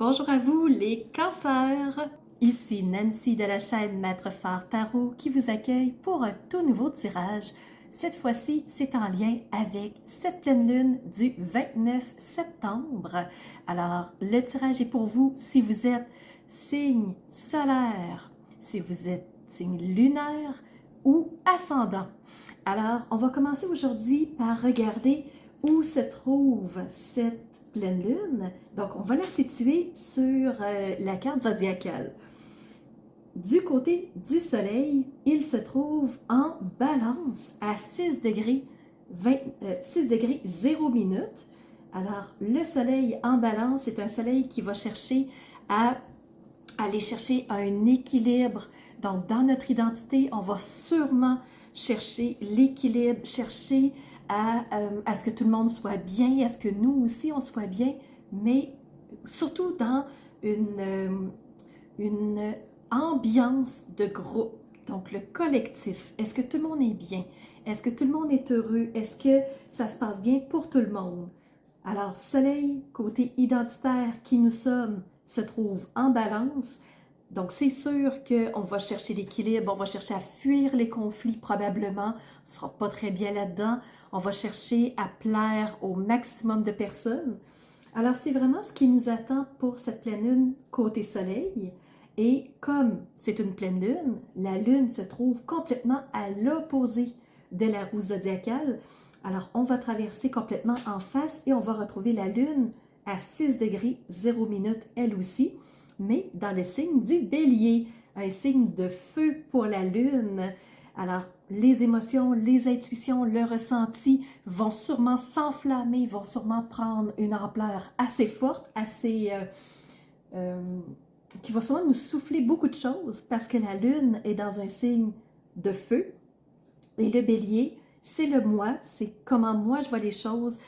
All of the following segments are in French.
Bonjour à vous les cancers! Ici Nancy de la chaîne Maître Phare Tarot qui vous accueille pour un tout nouveau tirage. Cette fois-ci, c'est en lien avec cette pleine lune du 29 septembre. Alors, le tirage est pour vous si vous êtes signe solaire, si vous êtes signe lunaire ou ascendant. Alors, on va commencer aujourd'hui par regarder où se trouve cette pleine lune. Donc, on va la situer sur la carte zodiacale. Du côté du soleil, il se trouve en balance à 6 degrés, 6 degrés 0 minutes. Alors, le soleil en balance est un soleil qui va chercher à aller chercher un équilibre. Donc, dans notre identité, on va sûrement chercher l'équilibre, chercher à ce que tout le monde soit bien, à ce que nous aussi on soit bien, mais surtout dans une ambiance de groupe, donc le collectif. Est-ce que tout le monde est bien? Est-ce que tout le monde est heureux? Est-ce que ça se passe bien pour tout le monde? Alors, soleil, côté identitaire qui nous sommes, se trouve en balance. Donc, c'est sûr qu'on va chercher l'équilibre, on va chercher à fuir les conflits probablement, on ne sera pas très bien là-dedans. On va chercher à plaire au maximum de personnes. Alors, c'est vraiment ce qui nous attend pour cette pleine lune côté soleil. Et comme c'est une pleine lune, la lune se trouve complètement à l'opposé de la roue zodiacale. Alors, on va traverser complètement en face et on va retrouver la lune à 6 degrés 0 minutes elle aussi, mais dans le signe du bélier, un signe de feu pour la lune. Alors, les émotions, les intuitions, le ressenti vont sûrement s'enflammer, vont sûrement prendre une ampleur assez forte, qui va sûrement nous souffler beaucoup de choses parce que la lune est dans un signe de feu et le bélier, c'est le moi, c'est comment moi je vois les choses,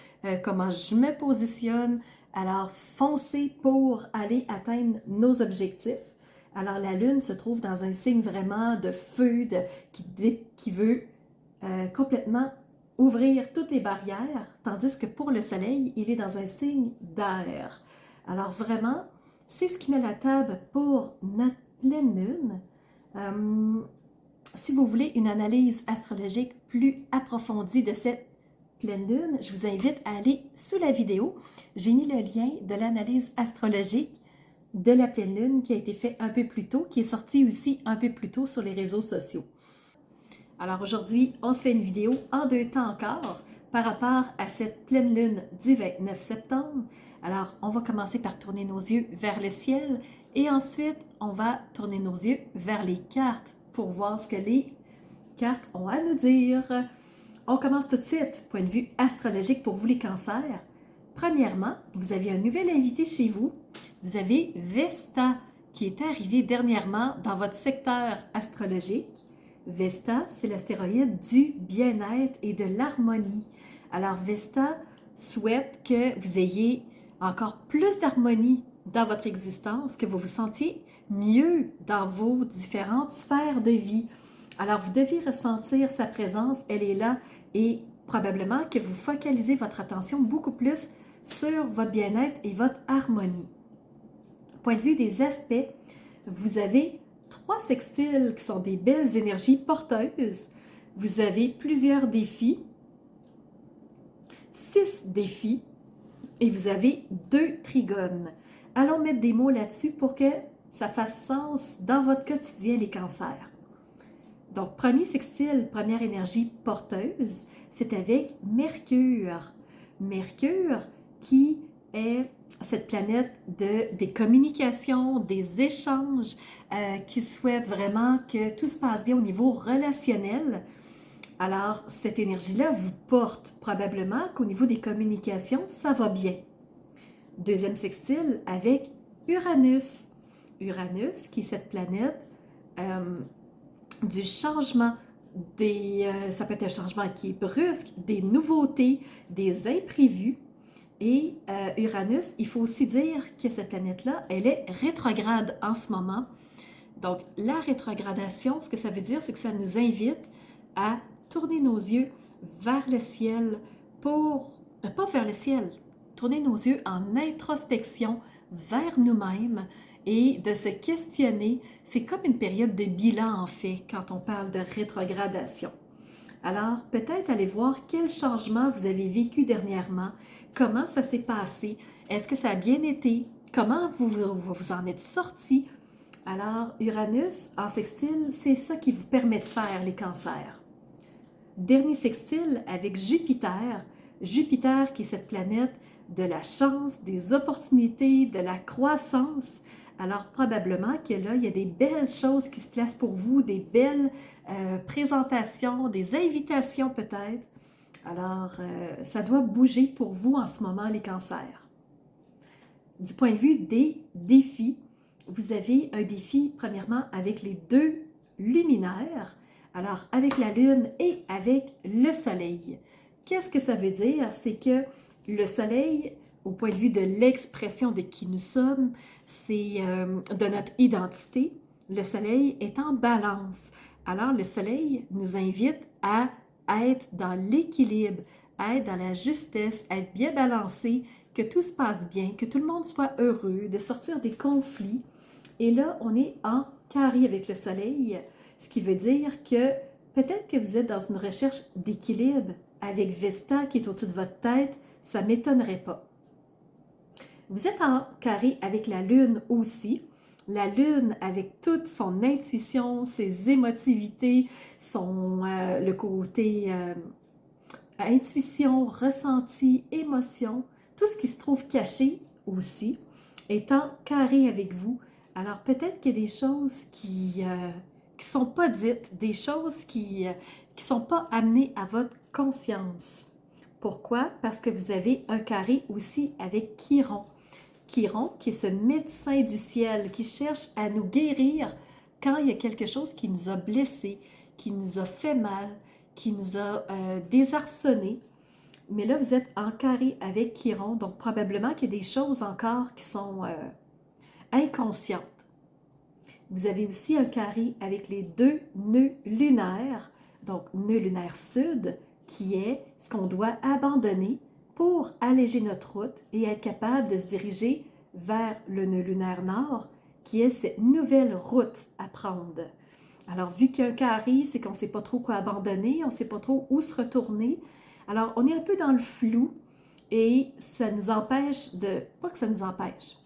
comment je me positionne. Alors, foncez pour aller atteindre nos objectifs. Alors, la lune se trouve dans un signe vraiment de feu, qui veut complètement ouvrir toutes les barrières, tandis que pour le soleil, il est dans un signe d'air. Alors, vraiment, c'est ce qui met la table pour notre pleine lune. Si vous voulez une analyse astrologique plus approfondie de cette pleine lune, je vous invite à aller sous la vidéo. J'ai mis le lien de l'analyse astrologique de la pleine lune qui a été fait un peu plus tôt, qui est sorti aussi un peu plus tôt sur les réseaux sociaux. Alors aujourd'hui, on se fait une vidéo en 2 temps encore par rapport à cette pleine lune du 29 septembre. Alors, on va commencer par tourner nos yeux vers le ciel et ensuite, on va tourner nos yeux vers les cartes pour voir ce que les cartes ont à nous dire. On commence tout de suite, point de vue astrologique pour vous les cancers. Premièrement, vous avez un nouvel invité chez vous. Vous avez Vesta qui est arrivé dernièrement dans votre secteur astrologique. Vesta, c'est l'astéroïde du bien-être et de l'harmonie. Alors, Vesta souhaite que vous ayez encore plus d'harmonie dans votre existence, que vous vous sentiez mieux dans vos différentes sphères de vie. Alors, vous devez ressentir sa présence, elle est là, et probablement que vous focalisez votre attention beaucoup plus sur votre bien-être et votre harmonie. Point de vue des aspects, vous avez 3 sextiles qui sont des belles énergies porteuses. Vous avez plusieurs défis, 6 défis, et vous avez 2 trigones. Allons mettre des mots là-dessus pour que ça fasse sens dans votre quotidien, les cancers. Donc, premier sextile, première énergie porteuse, c'est avec Mercure. Mercure qui est cette planète des communications, des échanges, qui souhaite vraiment que tout se passe bien au niveau relationnel. Alors, cette énergie-là vous porte probablement qu'au niveau des communications, ça va bien. Deuxième sextile avec Uranus. Uranus, qui est cette planète du changement, ça peut être un changement qui est brusque, des nouveautés, des imprévus. Et Uranus, il faut aussi dire que cette planète-là, elle est rétrograde en ce moment. Donc, la rétrogradation, ce que ça veut dire, c'est que ça nous invite à tourner nos yeux vers le ciel pas vers le ciel, tourner nos yeux en introspection vers nous-mêmes et de se questionner. C'est comme une période de bilan en fait quand on parle de rétrogradation. Alors, peut-être allez voir quel changement vous avez vécu dernièrement, comment ça s'est passé, est-ce que ça a bien été, comment vous en êtes sorti. Alors, Uranus en sextile, c'est ça qui vous permet de faire les cancers. Dernier sextile avec Jupiter, Jupiter qui est cette planète de la chance, des opportunités, de la croissance. Alors probablement que là, il y a des belles choses qui se placent pour vous, des belles présentations, des invitations peut-être. Alors, ça doit bouger pour vous en ce moment, les cancers. Du point de vue des défis, vous avez un défi premièrement avec les deux luminaires, alors avec la Lune et avec le Soleil. Qu'est-ce que ça veut dire? C'est que le Soleil, au point de vue de l'expression de qui nous sommes, c'est de notre identité, le Soleil est en balance. Alors le Soleil nous invite à être dans l'équilibre, à être dans la justesse, à être bien balancé, que tout se passe bien, que tout le monde soit heureux, de sortir des conflits. Et là, on est en carré avec le Soleil, ce qui veut dire que peut-être que vous êtes dans une recherche d'équilibre avec Vesta qui est au-dessus de votre tête, ça ne m'étonnerait pas. Vous êtes en carré avec la Lune aussi. La Lune avec toute son intuition, ses émotivités, le côté intuition, ressenti, émotion, tout ce qui se trouve caché aussi, est en carré avec vous. Alors peut-être qu'il y a des choses qui sont pas dites, des choses qui sont pas amenées à votre conscience. Pourquoi? Parce que vous avez un carré aussi avec Chiron. Chiron, qui est ce médecin du ciel, qui cherche à nous guérir quand il y a quelque chose qui nous a blessés, qui nous a fait mal, qui nous a désarçonnés. Mais là, vous êtes en carré avec Chiron, donc probablement qu'il y a des choses encore qui sont inconscientes. Vous avez aussi un carré avec les deux nœuds lunaires, donc nœud lunaire sud, qui est ce qu'on doit abandonner pour alléger notre route et être capable de se diriger vers le nœud lunaire nord, qui est cette nouvelle route à prendre. Alors, vu qu'il y a un carré, c'est qu'on ne sait pas trop quoi abandonner, on ne sait pas trop où se retourner. Alors, on est un peu dans le flou et ça nous empêche de... Pas que ça nous empêche.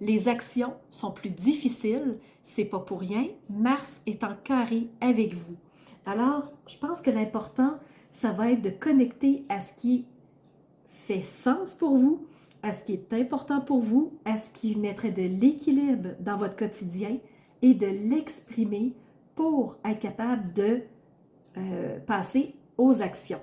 Les actions sont plus difficiles, c'est pas pour rien. Mars est en carré avec vous. Alors, je pense que l'important, ça va être de connecter à ce qui fait sens pour vous, à ce qui est important pour vous, à ce qui mettrait de l'équilibre dans votre quotidien et de l'exprimer pour être capable de passer aux actions.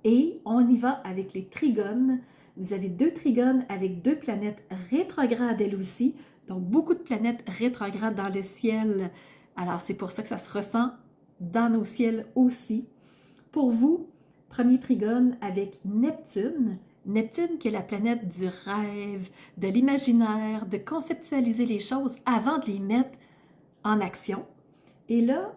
Et on y va avec les trigones. Vous avez deux trigones avec deux planètes rétrogrades elles aussi, donc beaucoup de planètes rétrogrades dans le ciel. Alors c'est pour ça que ça se ressent dans nos ciels aussi. Pour vous, premier trigone avec Neptune. Neptune qui est la planète du rêve, de l'imaginaire, de conceptualiser les choses avant de les mettre en action. Et là,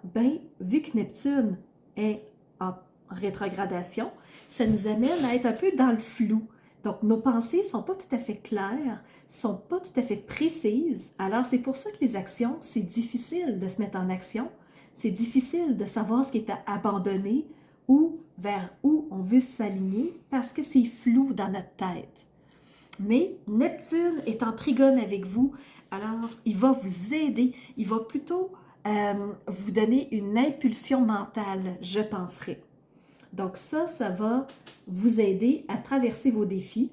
vu que Neptune est en rétrogradation, ça nous amène à être un peu dans le flou. Donc, nos pensées ne sont pas tout à fait claires, ne sont pas tout à fait précises. Alors, c'est pour ça que les actions, c'est difficile de se mettre en action. C'est difficile de savoir ce qui est à abandonner ou vers où on veut s'aligner parce que c'est flou dans notre tête. Mais Neptune est en trigone avec vous, alors il va vous aider, il va plutôt vous donner une impulsion mentale, je penserais. Donc ça va vous aider à traverser vos défis.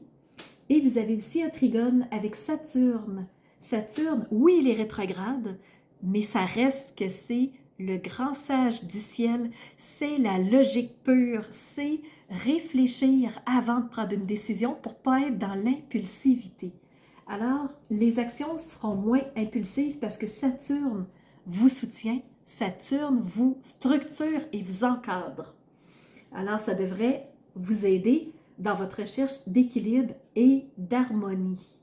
Et vous avez aussi un trigone avec Saturne. Saturne, oui, il est rétrograde, mais ça reste que c'est le grand sage du ciel, c'est la logique pure, c'est réfléchir avant de prendre une décision pour ne pas être dans l'impulsivité. Alors, les actions seront moins impulsives parce que Saturne vous soutient, Saturne vous structure et vous encadre. Alors, ça devrait vous aider dans votre recherche d'équilibre et d'harmonie.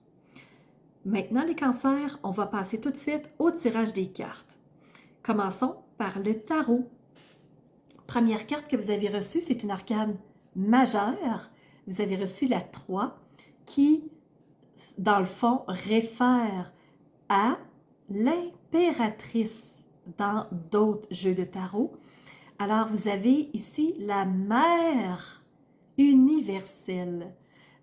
Maintenant, les cancers, on va passer tout de suite au tirage des cartes. Commençons par le tarot. Première carte que vous avez reçue, c'est une arcane majeure. Vous avez reçu la 3 qui dans le fond, réfère à l'impératrice dans d'autres jeux de tarot. Alors, vous avez ici la mère universelle.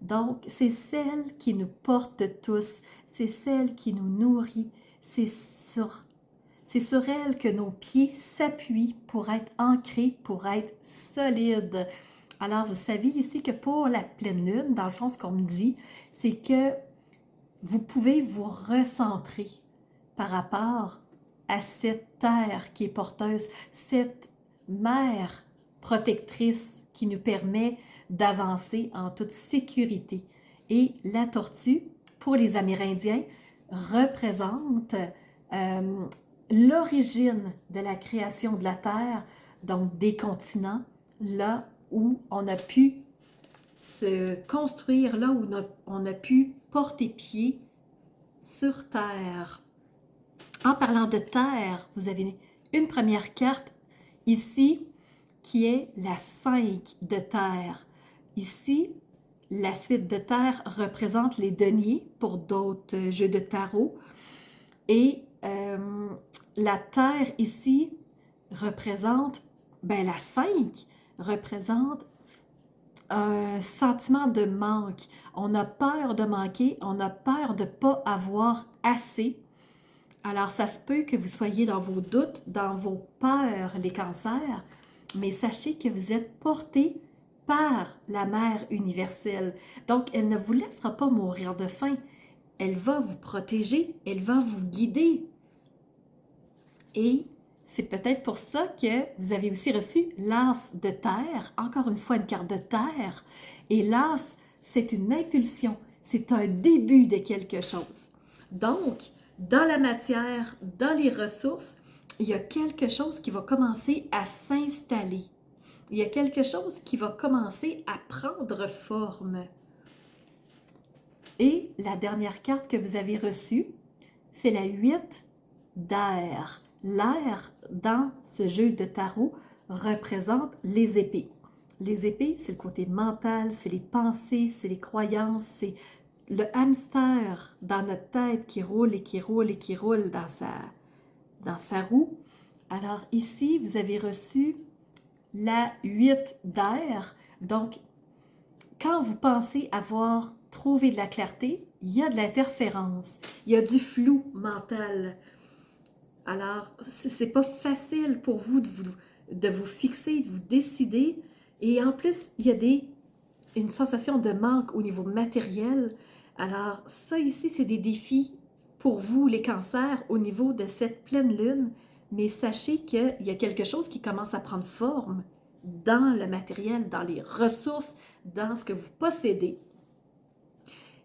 Donc, c'est celle qui nous porte tous, c'est celle qui nous nourrit, c'est sur elle que nos pieds s'appuient pour être ancrés, pour être solides. Alors, vous savez ici que pour la pleine lune, dans le fond, ce qu'on me dit, c'est que vous pouvez vous recentrer par rapport à cette terre qui est porteuse, cette mère protectrice qui nous permet d'avancer en toute sécurité. Et la tortue, pour les Amérindiens, représente l'origine de la création de la Terre, donc des continents, là où on a pu se construire, là où on a pu porter pied sur Terre. En parlant de Terre, vous avez une première carte ici qui est la 5 de Terre. Ici, la suite de Terre représente les deniers pour d'autres jeux de tarot. Et la Terre ici représente, la 5 représente un sentiment de manque. On a peur de manquer, on a peur de ne pas avoir assez. Alors, ça se peut que vous soyez dans vos doutes, dans vos peurs, les cancers, mais sachez que vous êtes portés par la Mère universelle. Donc, elle ne vous laissera pas mourir de faim. Elle va vous protéger, elle va vous guider. Et c'est peut-être pour ça que vous avez aussi reçu l'As de terre, encore une fois une carte de terre. Et l'As, c'est une impulsion, c'est un début de quelque chose. Donc, dans la matière, dans les ressources, il y a quelque chose qui va commencer à s'installer. Il y a quelque chose qui va commencer à prendre forme. Et la dernière carte que vous avez reçue, c'est la 8 d'air. L'air, dans ce jeu de tarot, représente les épées. Les épées, c'est le côté mental, c'est les pensées, c'est les croyances, c'est le hamster dans notre tête qui roule et qui roule et qui roule dans sa roue. Alors ici, vous avez reçu la 8 d'air. Donc, quand vous pensez avoir trouvé de la clarté, il y a de l'interférence, il y a du flou mental. Alors, c'est pas facile pour vous de vous fixer, de vous décider. Et en plus, il y a une sensation de manque au niveau matériel. Alors, ça ici, c'est des défis pour vous, les cancers, au niveau de cette pleine lune. Mais sachez qu'il y a quelque chose qui commence à prendre forme dans le matériel, dans les ressources, dans ce que vous possédez.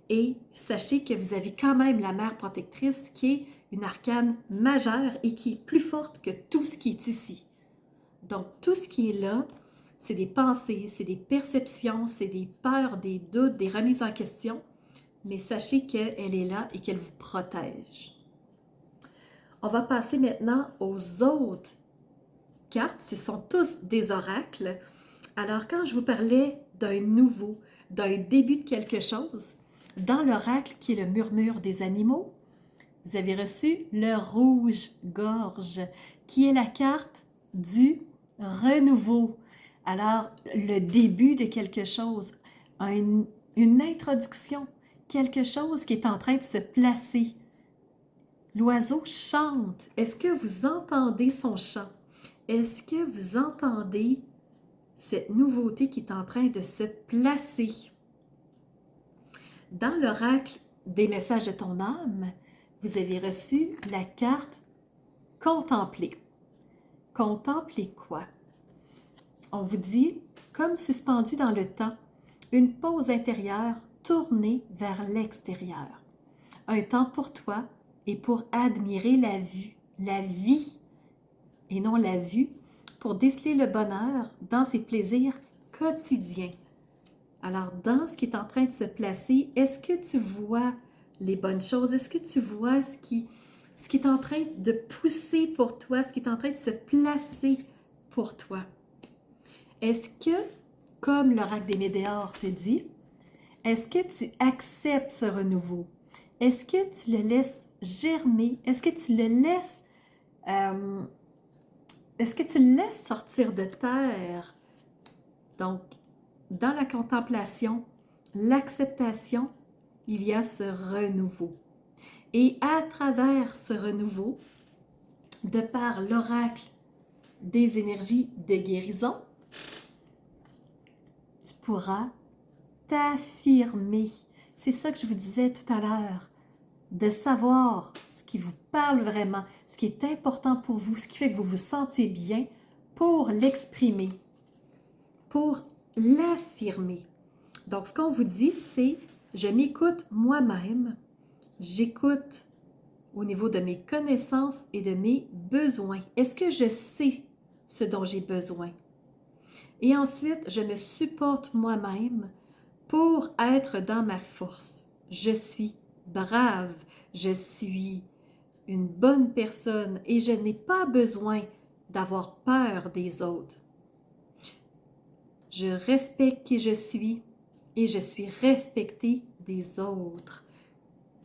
Et sachez que vous avez quand même la mère protectrice qui est une arcane majeure et qui est plus forte que tout ce qui est ici. Donc, tout ce qui est là, c'est des pensées, c'est des perceptions, c'est des peurs, des doutes, des remises en question. Mais sachez qu'elle est là et qu'elle vous protège. On va passer maintenant aux autres cartes. Ce sont tous des oracles. Alors, quand je vous parlais d'un nouveau, d'un début de quelque chose, dans l'oracle qui est le murmure des animaux, vous avez reçu le rouge-gorge, qui est la carte du renouveau. Alors, le début de quelque chose, une introduction, quelque chose qui est en train de se placer. L'oiseau chante. Est-ce que vous entendez son chant? Est-ce que vous entendez cette nouveauté qui est en train de se placer? Dans l'oracle des messages de ton âme, vous avez reçu la carte Contempler. Contempler quoi? On vous dit, comme suspendu dans le temps, une pause intérieure tournée vers l'extérieur. Un temps pour toi et pour admirer la vie, et non la vue, pour déceler le bonheur dans ses plaisirs quotidiens. Alors, dans ce qui est en train de se placer, est-ce que tu vois les bonnes choses? Est-ce que tu vois ce qui est en train de pousser pour toi, ce qui est en train de se placer pour toi? Est-ce que, comme l'oracle des Médéors te dit, est-ce que tu acceptes ce renouveau? Est-ce que tu le laisses germer? Est-ce que tu le laisses sortir de terre? Donc, dans la contemplation, l'acceptation, il y a ce renouveau. Et à travers ce renouveau, de par l'oracle des énergies de guérison, tu pourras t'affirmer. C'est ça que je vous disais tout à l'heure, de savoir ce qui vous parle vraiment, ce qui est important pour vous, ce qui fait que vous vous sentez bien pour l'exprimer, pour l'affirmer. Donc, ce qu'on vous dit, c'est « je m'écoute moi-même, j'écoute au niveau de mes connaissances et de mes besoins. Est-ce que je sais ce dont j'ai besoin? Et ensuite, je me supporte moi-même pour être dans ma force. Je suis brave, je suis une bonne personne et je n'ai pas besoin d'avoir peur des autres. Je respecte qui je suis et je suis respectée des autres. »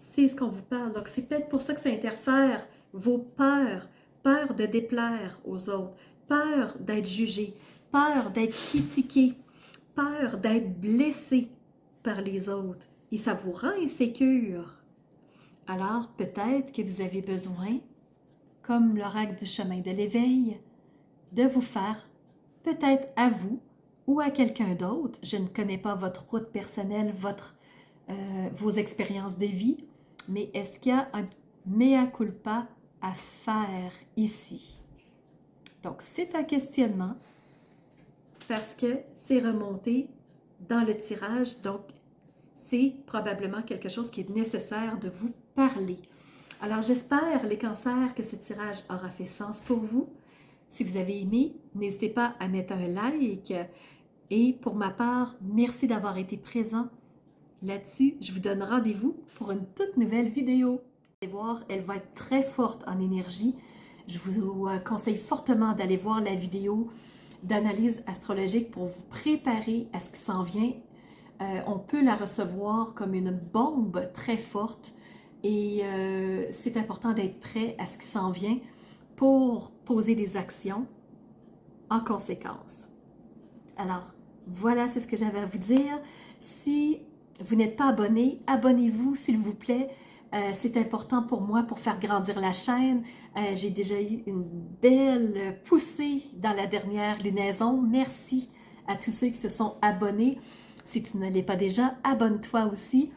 C'est ce qu'on vous parle. Donc, c'est peut-être pour ça que ça interfère vos peurs. Peur de déplaire aux autres, peur d'être jugé, peur d'être critiqué, peur d'être blessé par les autres. Et ça vous rend insécure. Alors, peut-être que vous avez besoin, comme l'oracle du chemin de l'éveil, de vous faire, peut-être à vous ou à quelqu'un d'autre, je ne connais pas votre route personnelle, vos expériences de vie, mais est-ce qu'il y a un mea culpa à faire ici? Donc, c'est un questionnement parce que c'est remonté dans le tirage, donc c'est probablement quelque chose qui est nécessaire de vous parler. Alors, j'espère, les cancers, que ce tirage aura fait sens pour vous. Si vous avez aimé, n'hésitez pas à mettre un like. Et pour ma part, merci d'avoir été présent. Là-dessus, je vous donne rendez-vous pour une toute nouvelle vidéo. Vous allez voir, elle va être très forte en énergie. Je vous conseille fortement d'aller voir la vidéo d'analyse astrologique pour vous préparer à ce qui s'en vient. On peut la recevoir comme une bombe très forte et c'est important d'être prêt à ce qui s'en vient pour poser des actions en conséquence. Alors, voilà, c'est ce que j'avais à vous dire. Si vous n'êtes pas abonné, abonnez-vous s'il vous plaît. C'est important pour moi pour faire grandir la chaîne. J'ai déjà eu une belle poussée dans la dernière lunaison. Merci à tous ceux qui se sont abonnés. Si tu ne l'es pas déjà, abonne-toi aussi.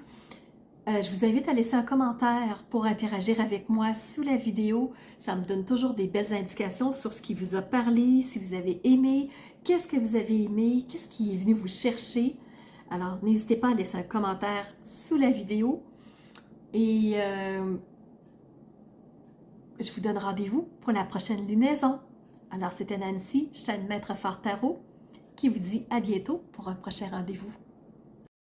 Je vous invite à laisser un commentaire pour interagir avec moi sous la vidéo. Ça me donne toujours des belles indications sur ce qui vous a parlé, si vous avez aimé, qu'est-ce que vous avez aimé, qu'est-ce qui est venu vous chercher. Alors, n'hésitez pas à laisser un commentaire sous la vidéo. Et je vous donne rendez-vous pour la prochaine lunaison. Alors, c'était Nancy, chaîne Maître Fort Tarot, qui vous dit à bientôt pour un prochain rendez-vous.